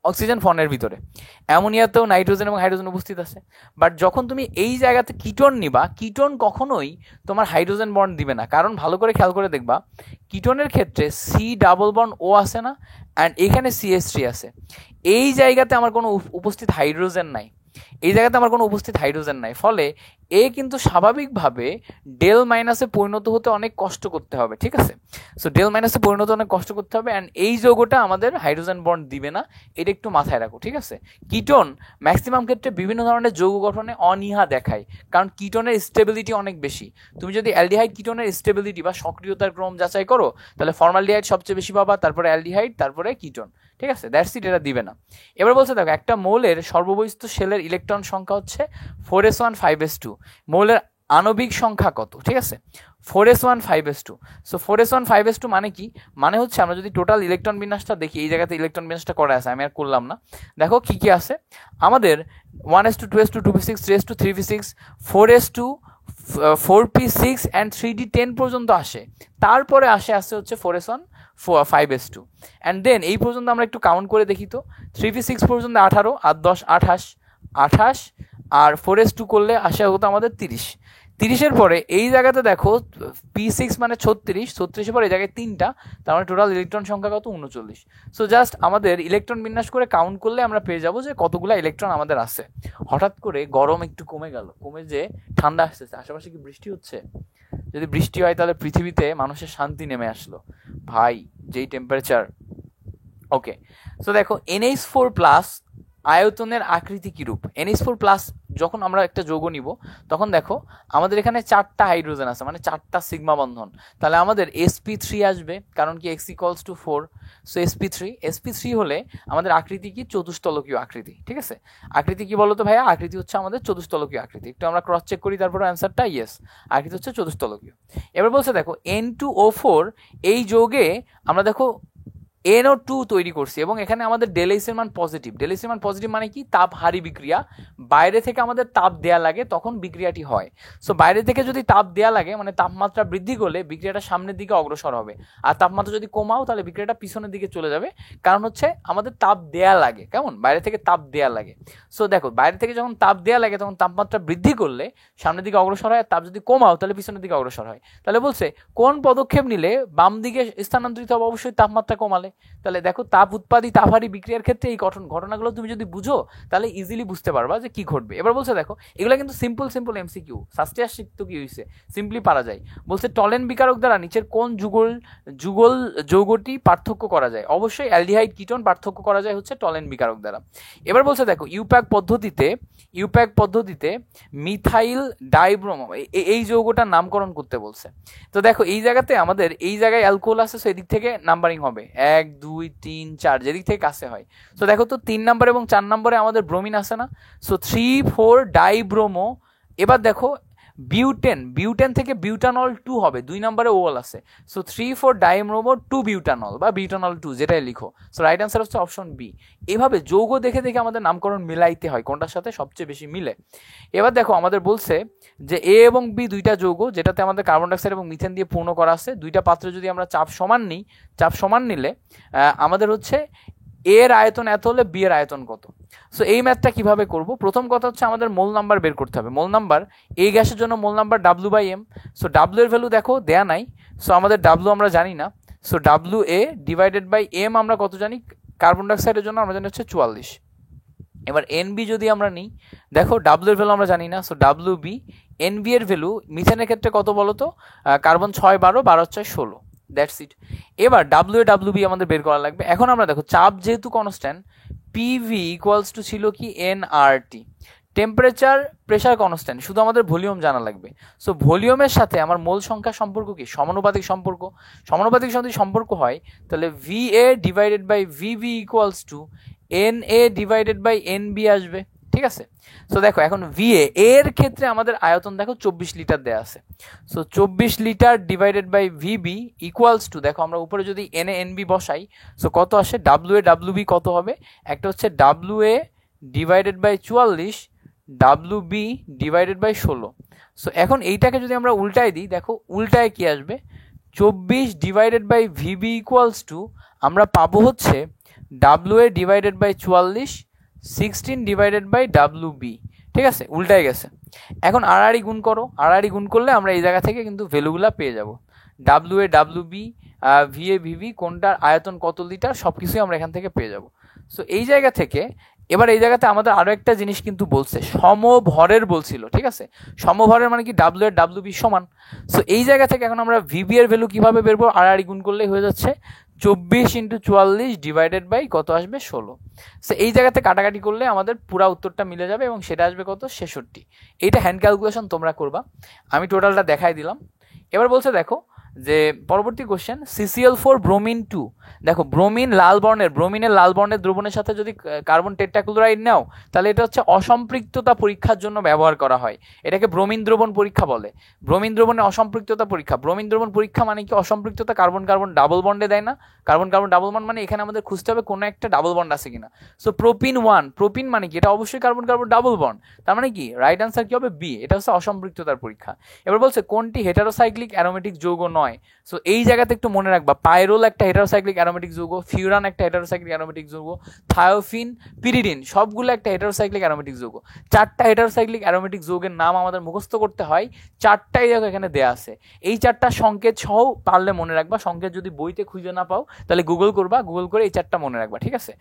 অক্সিজেন ফনের ভিতরে। অ্যামোনিয়াতেও নাইট্রোজেন এবং হাইড্রোজেন উপস্থিত আছে। বাট যখন তুমি এই জায়গাতে কিটোন নিবা, কিটোন কখনোই তোমার হাইড্রোজেন বন্ড দিবে না, কারণ ভালো করে খেয়াল করে দেখবা কিটোনের ক্ষেত্রে C⋯O আছে না, অ্যান্ড এখানে CH3 আছে। এই জায়গাতে আমার কোনো উপস্থিত হাইড্রোজেন নাই, এই জায়গাতে আমার কোনো উপস্থিত হাইড্রোজেন নাই, ফলে এ কিন্তু স্বাভাবিকভাবে ডেল মাইনাসে পরিণত হতে অনেক কষ্ট করতে হবে। ঠিক আছে, সো ডেল মাইনাসে পরিণত অনেক কষ্ট করতে হবে, অ্যান্ড এই যৌগটা আমাদের হাইড্রোজেন বন্ড দিবে না, এটা একটু মাথায় রাখো। ঠিক আছে, কিটোন ম্যাক্সিমাম ক্ষেত্রে বিভিন্ন ধরনের যৌগ গঠনে অনীহা দেখায়, কারণ কিটোনের স্টেবিলিটি অনেক বেশি। তুমি যদি অ্যালডিহাইড কিটোনের স্টেবিলিটি বা সক্রিয়তার ক্রম যাচাই করো, তাহলে ফর্মালডিহাইড সবচেয়ে বেশি পাবা, তারপরে অ্যালডিহাইড, তারপরে কিটোন। ঠিক আছে, দ্যাটস ইট, এটা দিবে না। এবার বলছে দেখো একটা মৌলের সর্ববহিস্থ শেলের ইলেকট্রন সংখ্যা হচ্ছে 4s1 5s2, মৌলের আণবিক সংখ্যা কত? ঠিক আছে, 4s1 5s2। So 4s1 5s2 মানে কি, মানে হচ্ছে আমরা যদি টোটাল ইলেকট্রন বিন্যাসটা দেখি, এই জায়গাতে ইলেকট্রন বিন্যাসটা করা আছে, আমি আর করলাম না। দেখো কি কি আছে আমাদের, 1s2 2s2 2p6 3s2 3p6 4s2 4p6 and 3d10 পর্যন্ত আসে। তারপরে আসে হচ্ছে 4s1 5s2, অ্যান্ড দেন এই পর্যন্ত আমরা একটু কাউন্ট করে দেখি তো, 3p6 পর্যন্ত 18 আর 10 28, আর 4s2 করলে আসে হতো আমাদের 30-এর পরে এই জায়গাতে দেখো p6 মানে 36-এর পরে এই জায়গায় 3টা, তার মানে টোটাল ইলেকট্রন সংখ্যা কত, 39। সো জাস্ট আমাদের ইলেকট্রন বিন্যাস করে কাউন্ট করলে আমরা পেয়ে যাবো যে কতগুলো ইলেকট্রন আমাদের আছে। হঠাৎ করে গরম একটু কমে গেল, কমে যে ঠান্ডা আসতেছে, আশেপাশে কি বৃষ্টি হচ্ছে? যদি বৃষ্টি হয় তাহলে পৃথিবীতে মানুষের শান্তি নেমে আসলো ভাই, যেই টেম্পারেচার। ওকে, সো দেখো NH4+ আয়তনের আকৃতি কিরূপ। NH4+ যখন আমরা একটা যৌগ নিব, তখন দেখো আমাদের এখানে 4টা হাইড্রোজেন আছে, মানে 4টা সিগমা বন্ধন, তাহলে আমাদের sp3 আসবে, কারণ কি x = 4। সো sp3 হলে আমাদের আকৃতি কি, চতুস্তলকীয় আকৃতি। ঠিক আছে, আকৃতি কি বলতো ভাইয়া, আকৃতি হচ্ছে আমাদের চতুস্তলকীয় আকৃতি। একটু আমরা ক্রস চেক করি, তারপরে অ্যান্সারটা ইয়েস, আকৃতি হচ্ছে চতুস্তলকীয়। এবার বলছে দেখো N2O4 এই যৌগে আমরা দেখো NO2 তৈরি করছি, এবং এখানে আমাদের ΔH এর মান পজিটিভ। ΔH এর মান পজিটিভ মানে কি, তাপ হারি বিক্রিয়া, বাইরে থেকে আমাদের তাপ দেয়া লাগে তখন বিক্রিয়াটি হয়। সো বাইরে থেকে যদি তাপ দেয়া লাগে, মানে তাপমাত্রা বৃদ্ধি করলে বিক্রিয়াটা সামনের দিকে অগ্রসর হবে, আর তাপমাত্রা যদি কমাও তাহলে বিক্রিয়াটা পিছনের দিকে চলে যাবে, কারণ হচ্ছে আমাদের তাপ দেয়া লাগে, কেমন, বাইরে থেকে তাপ দেয়া লাগে। সো দেখো বাইরে থেকে যখন তাপ দেয়া লাগে তখন তাপমাত্রা বৃদ্ধি করলে সামনের দিকে অগ্রসর হয়, তাপ যদি কমাও তাহলে পিছনের দিকে অগ্রসর হয়। তাহলে বলছে কোন পদক্ষেপ নিলে বাম দিকে স্থানান্তরিত হবে, অবশ্যই তাপমাত্রা কমালে। হয়। তাহলে দেখো তাপ উৎপাদী তাপহারী বিক্রিয়ার ক্ষেত্রে এই ঘটনাগুলো তুমি যদি বুঝো তাহলে ইজিলি বুঝতে পারবা যে কি ঘটবে। এবার বলছে দেখো এগুলো কিন্তু সিম্পল এমসিকিউ, ফার্স্ট ইয়ার শিখতো কি হয়েছে, সিম্পলি পারা যায়। বলছে টলেন বিকারক দ্বারা নিচের কোন যুগল যৌগটি পার্থক্য করা যায়? অবশ্যই অ্যালডিহাইড কিটোন পার্থক্য করা যায় হচ্ছে টলেন বিকারক দ্বারা। এবার বলছে দেখো ইউপ্যাক পদ্ধতিতে মিথাইল ডাইব্রোমো এই যৌগটার নামকরণ করতে বলছে। তো দেখো এই জায়গায় অ্যালকোহল আছে, সো এদিক থেকে নাম্বারিং হবে 1 2 3 4 যেদিক থেকে কাছে হয়। সো দেখো তো 3 নম্বর এবং 4 নম্বরে আমাদের ব্রোমিন আছে না, সো 3 4 ডাইব্রোমো। এবার দেখো বিউটেন থেকে বিউটানল 2 হবে, 2 নম্বরে ওল আছে, সো 3 4 ডাইব্রোমো 2 বিউটানল বা বিউটানল 2 যেটাই লিখো। সো রাইট অ্যান্সার হচ্ছে অপশন বি। এভাবে যৌগ দেখে আমাদের নামকরণ মিলাইতে হয় কোনটার সাথে সবচেয়ে বেশি মিলে। এবার দেখো আমাদের বলছে যে এ এবং বি দুইটা যৌগ, যেটাতে আমাদের কার্বন ডাইঅক্সাইড এবং মিথেন দিয়ে পূর্ণ করা আছে। দুইটা পাত্রে যদি আমরা চাপ সমান নিলে আমাদের হচ্ছে এর আয়তন এত হলে বি এর আয়তন কত। সো এই ম্যাথটা কিভাবে করব? প্রথম কথা হচ্ছে আমাদের মোল নাম্বার বের করতে হবে। মোল নাম্বার এই গ্যাসের জন্য mole number W/m। So W এর ভ্যালু দেখো দেয়া নাই, সো আমাদের ডাব্লিউ আমরা জানি না। So WA divided by m আমরা কত জানি? কার্বন ডাইঅক্সাইডের জন্য আমরা জানি হচ্ছে 44। এবার NB যদি আমরা নিই, দেখো ডাব্লিউ এর ভ্যালু আমরা জানি না, সো WB। NB এর ভ্যালু মিথেনের ক্ষেত্রে কত বলো তো? Carbon 6 12 12 6 16, that's it. এবার WA/WB আমাদের বের করা লাগবে। এখন আমরা দেখো চাপ যেহেতু কনস্ট্যান্ট, PV ইকুয়ালস টু ছিল কি nRT। টেম্পারেচার প্রেসার কনস্ট্যান্ট, শুধু আমাদের ভলিউম জানা লাগবে। সো ভলিউমের সাথে আমার মোল সংখ্যা সম্পর্ক কি? সমানুপাতিক যদি সম্পর্ক হয় তাহলে VA divided by VB equals to NA divided by NB আসবে, ঠিক আছে। সো দেখো এখন VA এর ক্ষেত্রে আমাদের আয়তন দেখো 24 লিটার দেয়া আছে। So 24 litre divided by VB equals to, দেখো আমরা উপরে যদি NA NB বসাই, সো কত আসে? WA/WB কত হবে? একটা হচ্ছে WA divided by 44, WB divided by 16। So এখন এইটাকে যদি আমরা উল্টায় দিই, দেখো উল্টায় কি আসবে? 24 divided by VB equals to আমরা পাবো হচ্ছে WA divided by 44 16 divided by WB, ঠিক আছে, উল্টায় গেছে। এখন আড়াআড়ি গুণ করলে আমরা এই জায়গা থেকে কিন্তু ভ্যালুগুলা পেয়ে যাব। WA/WB VA/VB কোনটার আয়তন কত লিটার সব কিছুই আমরা এখান থেকে পেয়ে যাব। সো এই জায়গা থেকে এবার এই জায়গাতে আমাদের আরো একটা জিনিস কিন্তু বলছে, সমভরের বলছিল, ঠিক আছে। সমভরের মানে কি? WA/WB সমান। সো এই জায়গা থেকে এখন আমরা VB এর ভ্যালু কিভাবে বেরবো? আড়াআড়ি গুণ করলেই হয়ে যাচ্ছে 24 × 44 ডিভাইডেড বাই কত আসবে? 16। সো এই জায়গাতে কাটাকাটি করলে আমাদের পুরো উত্তরটা মিলে যাবে এবং সেটা আসবে কত? 66। এইটা হ্যান্ড ক্যালকুলেশন তোমরা করবা, আমি টোটালটা দেখাই দিলাম। এবার বলছে দেখো যে পরবর্তী কোশ্চেন CCl4 ব্রোমিন 2। দেখো ব্রোমিনের লাল বর্ণের দ্রবণের সাথে যদি কার্বন টেট্রাক্লোরাইড নাও তাহলে এটা হচ্ছে অসম্পৃক্ততা পরীক্ষার জন্য ব্যবহার করা হয়। এটাকে ব্রোমিন দ্রবণ পরীক্ষা বলে। ব্রোমিন দ্রবণে অসম্পৃক্ততা পরীক্ষা। ব্রোমিন দ্রবণ পরীক্ষা মানে কি? অসম্পৃক্ততা কার্বন কার্বন ডাবল বন্ডে দেয় না? কার্বন কার্বন ডাবল বন্ড মানে এখানে আমাদের খুঁজতে হবে কোনো একটা ডাবল বন্ড আছে কিনা। সো প্রোপিন মানে কি? এটা অবশ্যই কার্বন কার্বন ডাবল বন্ড, তার মানে কি রাইট আনসার কি হবে? বি। এটা হচ্ছে অসম্পৃক্ততার পরীক্ষা। এবার বলছে কোনটি হেটারোসাইক্লিক অ্যারোমেটিক যৌগ নয়? সো এই জায়গাতে একটু মনে রাখবা, পাইরোল একটা হেটারোসাইক্লিক অ্যারোমেটিক যৌগ, ফিউরান একটা হেটারোসাইক্লিক অ্যারোমেটিক যৌগ, থায়োফিন, পিরিডিন সবগুলো একটা হেটারোসাইক্লিক অ্যারোমেটিক যৌগ। 4টা হেটারোসাইক্লিক অ্যারোমেটিক যৌগের নাম আমাদের মুখস্থ করতে হয়, 4টাই দেখো এখানে দেয়া আছে। এই 4টা সংকেত সহ পারলে মনে রাখবা। সংকেত যদি বইতে খুঁজে না পাও তাহলে গুগল করে এই 4টা মনে রাখবা, ঠিক আছে।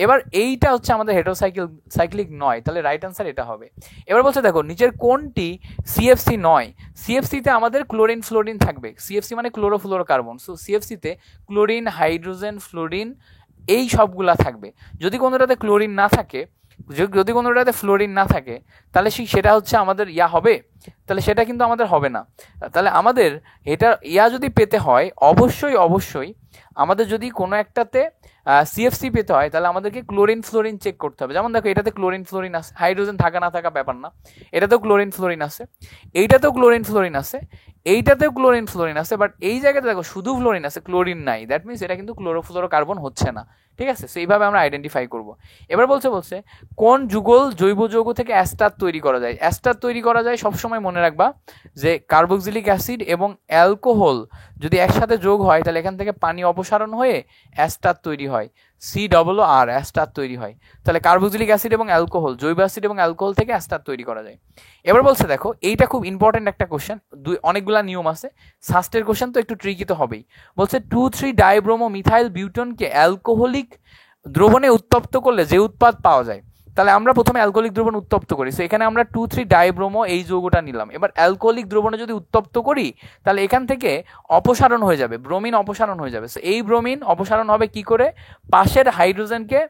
এবার এইটা হচ্ছে আমাদের হেটারোসাইক্লিক নয়, তাহলে রাইট আনসার এটা হবে। এবার বলছে দেখো নিচের কোনটি CFC নয়? CFC-তে আমাদের ক্লোরিন ফ্লোরিন থাকবে। CFC মানে ক্লোরোফ্লোরোকার্বন। সো CFC-তে ক্লোরিন, হাইড্রোজেন, ফ্লোরিন এই সবগুলা থাকবে। যদি কোনোটাতে ফ্লোরিন না থাকে তাহলে সেটা হচ্ছে আমাদের হবে, তাহলে সেটা কিন্তু আমাদের হবে না। তাহলে আমাদের এটা যদি পেতে হয় অবশ্যই আমাদের যদি কোনো একটাতে CFC পেতে হয় তাহলে আমাদেরকে ক্লোরিন ফ্লোরিন চেক করতে হবে। যেমন দেখো এটাতে ক্লোরিন ফ্লোরিন আছে, হাইড্রোজেন থাকা না থাকা ব্যাপার না, এটাতেও ক্লোরিন ফ্লোরিন আছে, এইটাতেও ক্লোরিন ফ্লোরিন আছে, এইটাতেও ক্লোরিন ফ্লোরিন আছে, বাট এই জায়গাতে দেখো শুধু ফ্লোরিন আছে, ক্লোরিন নাই। দ্যাট মিনস এটা কিন্তু ক্লোরোফ্লোরোকার্বন হচ্ছে না, ঠিক আছে। সো এইভাবে আমরা আইডেন্টিফাই করব। এবার বলছে কোন যুগল জৈব যৌগ থেকে অ্যাস্টার তৈরি করা যায়? অ্যাস্টার তৈরি করা যায় সবসময় মনে রাখবা যে কার্বক্সিলিক অ্যাসিড এবং অ্যালকোহল যদি একসাথে যোগ হয় তাহলে এখান থেকে পানি অপসারণ হয়ে অ্যাস্টার তৈরি হয়। COOR অ্যাস্টার তৈরি হয়। তাহলে কার্বক্সিলিক অ্যাসিড এবং অ্যালকোহল, জৈব অ্যাসিড এবং অ্যালকোহল থেকে অ্যাস্টার তৈরি করা যায়। এবার বলছে দেখো এইটা খুব ইম্পর্টেন্ট একটা কোশ্চেন, অনেকগুলা নিয়ম আছে, সাস্টের কোশ্চেন তো একটু ট্রিকি তো হবেই। বলছে 2,3-ডাইব্রোমো মিথাইল বিউটনকে অ্যালকোহলিক দ্রবণে উত্তপ্ত করলে যে উৎপাদ পাওয়া যায়, তাহলে আমরা প্রথমে অ্যালকোহলিক দ্রবণ উত্তপ্ত করি। সো এখানে আমরা 2,3-ডাইব্রোমো এই যৌগটা নিলাম। এবার অ্যালকোহলিক দ্রবণে যদি উত্তপ্ত করি তাহলে এখান থেকে অপসারণ হয়ে যাবে, ব্রোমিন অপসারণ হয়ে যাবে। সো এই ব্রোমিন অপসারণ হবে কি করে, পাশের হাইড্রোজেনকে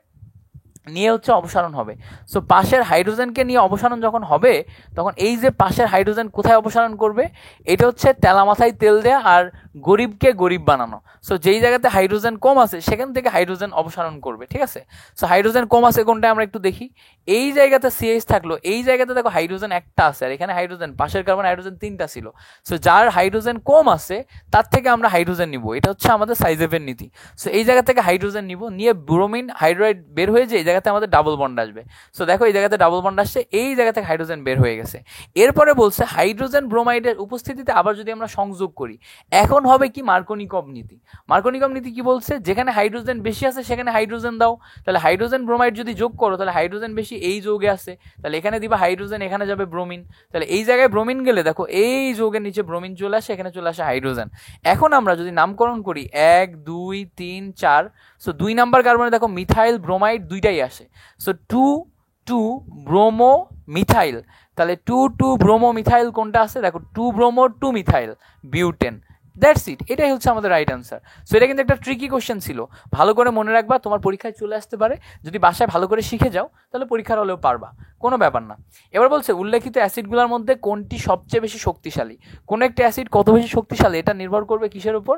নিয়ে হচ্ছে অপসারণ হবে। সো পাশের হাইড্রোজেনকে নিয়ে অপসারণ যখন হবে তখন এই যে পাশের হাইড্রোজেন কোথায় অপসারণ করবে, এটা হচ্ছে তেলা মাথায় তেল দেয়া আর গরিবকে গরিব বানানো। সো যেই জায়গাতে হাইড্রোজেন কম আছে সেখান থেকে হাইড্রোজেন অপসারণ করবে, ঠিক আছে। সো হাইড্রোজেন কম আছে কোনটা আমরা একটু দেখি, এই জায়গাতে CH থাকলো, এই জায়গাতে দেখো হাইড্রোজেন একটা আছে আর এখানে হাইড্রোজেন, পাশের কার্বন হাইড্রোজেন 3টা ছিল। সো যার হাইড্রোজেন কম আছে তার থেকে আমরা হাইড্রোজেন নিব, এটা হচ্ছে আমাদের সাইজেভের নীতি। সো এই জায়গা থেকে হাইড্রোজেন নিব, নিয়ে ব্রোমিন হাইড্রাইড বের হয়ে যে এই জায়গাতে আমাদের ডাবল বন্ড আসবে। সো দেখো এই জায়গাতে ডাবল বন্ড আসছে, এই জায়গা থেকে হাইড্রোজেন বের হয়ে গেছে। এরপরে বলছে হাইড্রোজেন ব্রোমাইডের উপস্থিতিতে আবার যদি আমরা সংযোগ করি, এখন হবে কি মার্কোনিকভ নীতি। মার্কোনিকভ নীতি কি বলছে, যেখানে হাইড্রোজেন বেশি আছে সেখানে হাইড্রোজেন দাও। তাহলে হাইড্রোজেন ব্রোমাইড যদি যোগ করো তাহলে হাইড্রোজেন বেশি এই যৌগে আছে, তাহলে এখানে দিবা হাইড্রোজেন, এখানে যাবে ব্রোমিন। তাহলে এই জায়গায় ব্রোমিন গেলে দেখো এই যৌগের নিচে ব্রোমিন চলে আসে, এখানে চলে আসে হাইড্রোজেন। এখন আমরা যদি নামকরণ করি 1, 2, 3, 4, সো 2 নাম্বার কার্বনে দেখো মিথাইল ব্রোমাইড দুইটাই আসে। সো 2 ব্রোমো মিথাইল, তাহলে 2 ব্রোমো মিথাইল কোনটা আছে দেখো, 2 bromo 2 methyl butane. That's it, এটাই হচ্ছে আমাদের রাইট অ্যান্সার। সো এটা কিন্তু একটা ট্রিকি কোশ্চেন ছিল, ভালো করে মনে রাখবা, তোমার পরীক্ষায় চলে আসতে পারে। যদি বাসায় ভালো করে শিখে যাও তাহলে পরীক্ষার হলেও পারবা, কোনো ব্যাপার না। এবার বলছে উল্লেখিত অ্যাসিডগুলোর মধ্যে কোনটি সবচেয়ে বেশি শক্তিশালী। কোন একটা অ্যাসিড কত বেশি শক্তিশালী এটা নির্ভর করবে কিসের উপর,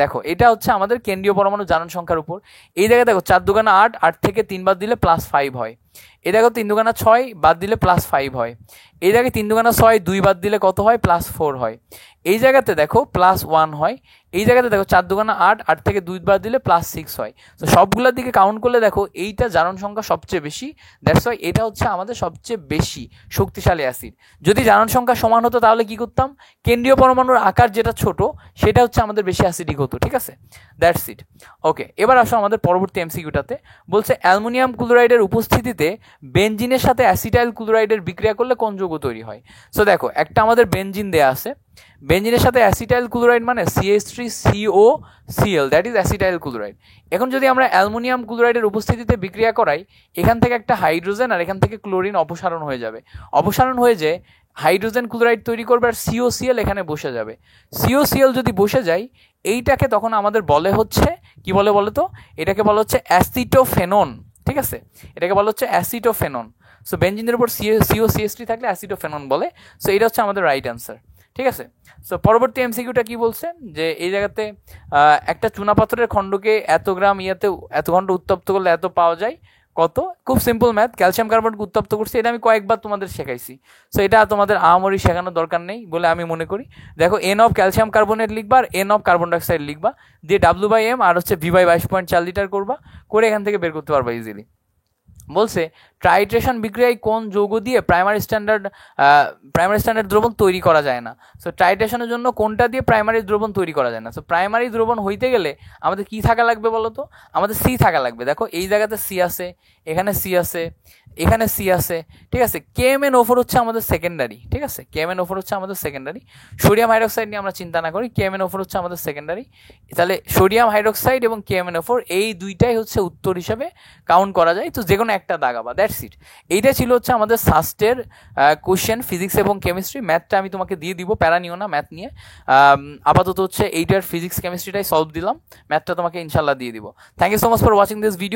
দেখো এটা হচ্ছে আমাদের কেন্দ্রীয় পরমাণু জারণ সংখ্যার উপর। এই জায়গায় দেখো 4 দুগুণা 8, 8 থেকে 3 বাদ দিলে +5 হয়। এই দেখো 3 দুগুণা 6 বাদ দিলে +5 হয়। এই জায়গায় 3 দুগুণা 6 2 বাদ দিলে কত হয়, +4 হয়। এই জায়গাতে দেখো +1 হয়। এই জায়গাতে দেখো 4 দুগুণা 8, 8 থেকে 2 বাদ দিলে +6 হয়। তো সবগুলোর দিকে কাউন্ট করলে দেখো এইটা জারণ সংখ্যা সবচেয়ে বেশি, দ্যাটস ওয়াই এটা হচ্ছে আমাদের সবচেয়ে বেশি শক্তিশালী অ্যাসিড। যদি জারণ সংখ্যা সমান হতো তাহলে কি করতাম, কেন্দ্রীয় পরমাণুর আকার যেটা ছোট সেটা হচ্ছে আমাদের বেশি অ্যাসিডিক হতো, ঠিক আছে। That's it. ওকে, এবার আসো আমাদের পরবর্তী MCQটাতে। বলছে অ্যালুমিনিয়াম ক্লোরাইডের উপস্থিতিতে বেনজিনের সাথে অ্যাসিটাইল ক্লোরাইডের বিক্রিয়া করলে কোন যৌগ তৈরি হয়। সো দেখো একটা আমাদের বেনজিন দেয়া আছে, বেনজিনের সাথে অ্যাসিটাইল ক্লোরাইড মানে CH3COCl, that is acetyl chloride. এখন যদি আমরা অ্যালুমিনিয়াম ক্লোরাইডের উপস্থিতিতে বিক্রিয়া করাই, এখান থেকে একটা হাইড্রোজেন আর এখান থেকে ক্লোরিন অপসারণ হয়ে যাবে। অপসারণ হয়ে যে হাইড্রোজেন ক্লোরাইড তৈরি করবে আর COCl এখানে বসে যাবে। COCl যদি বসে যায় এইটাকে তখন আমাদের বলে হচ্ছে কি বলে তো, এটাকে বলা হচ্ছে অ্যাসিটোফেনন, ঠিক আছে, এটাকে বলা হচ্ছে অ্যাসিটোফেনন। সো বেনজিনের উপর COCH3 থাকলে অ্যাসিটোফেনন বলে। সো এটা হচ্ছে আমাদের রাইট অ্যান্সার, ঠিক আছে। সো পরবর্তী MCQটা কি বলছে, যে এই জায়গাতে একটা চুনাপাথরের খণ্ডকে এত গ্রাম এত ঘন্টা উত্তপ্ত করলে এত পাওয়া যায়, কত, খুব সিম্পল ম্যাথ। ক্যালসিয়াম কার্বনকে উত্তপ্ত করছি, এটা আমি কয়েকবার তোমাদের শেখাইছি। সো এটা তোমাদের আহামরি শেখানোর দরকার নেই বলে আমি মনে করি। দেখো N অফ ক্যালসিয়াম কার্বনেট লিখবা আর N অফ কার্বন ডাইঅক্সাইড লিখবা, দিয়ে W/M আর হচ্ছে V/22.4 লিটার করবা, করে এখান থেকে বের করতে পারবা ইজিলি। বলছে ট্রাইট্রেশন বিক্রিয়ায় কোন যৌগ দিয়ে প্রাইমারি স্ট্যান্ডার্ড দ্রবণ তৈরি করা যায় না। সো ট্রাইট্রেশনের জন্য কোনটা দিয়ে প্রাইমারি দ্রবণ তৈরি করা যায় না। সো প্রাইমারি দ্রবণ হইতে গেলে আমাদের কি থাকা লাগবে বলো তো, আমাদের C থাকা লাগবে। দেখো এই জায়গাতে C আছে, এখানে C আছে, এখানে C আছে, ঠিক আছে। KMnO4 হচ্ছে আমাদের সেকেন্ডারি, ঠিক আছে, KMnO4 হচ্ছে আমাদের সেকেন্ডারি। সোডিয়াম হাইড্রোক্সাইড নিয়ে আমরা চিন্তা না করি, KMnO4 হচ্ছে আমাদের সেকেন্ডারি। তাহলে সোডিয়াম হাইড্রোক্সাইড এবং KMnO4 এই দুইটাই হচ্ছে উত্তর হিসাবে কাউন্ট করা যায়। তো যে কোনো একটা দাগাবা, দ্যাটস ইট। এইটা ছিল হচ্ছে আমাদের সাস্টের কোশ্চেন, ফিজিক্স এবং কেমিস্ট্রি। ম্যাথটা আমি তোমাকে দিয়ে দিব, প্যারা নিও না ম্যাথ নিয়ে। আপাতত হচ্ছে এইটার ফিজিক্স কেমিস্ট্রিটাই সলভ দিলাম, ম্যাথটা তোমাকে ইনশাল্লাহ দিয়ে দিব। Thank you so much for watching this video.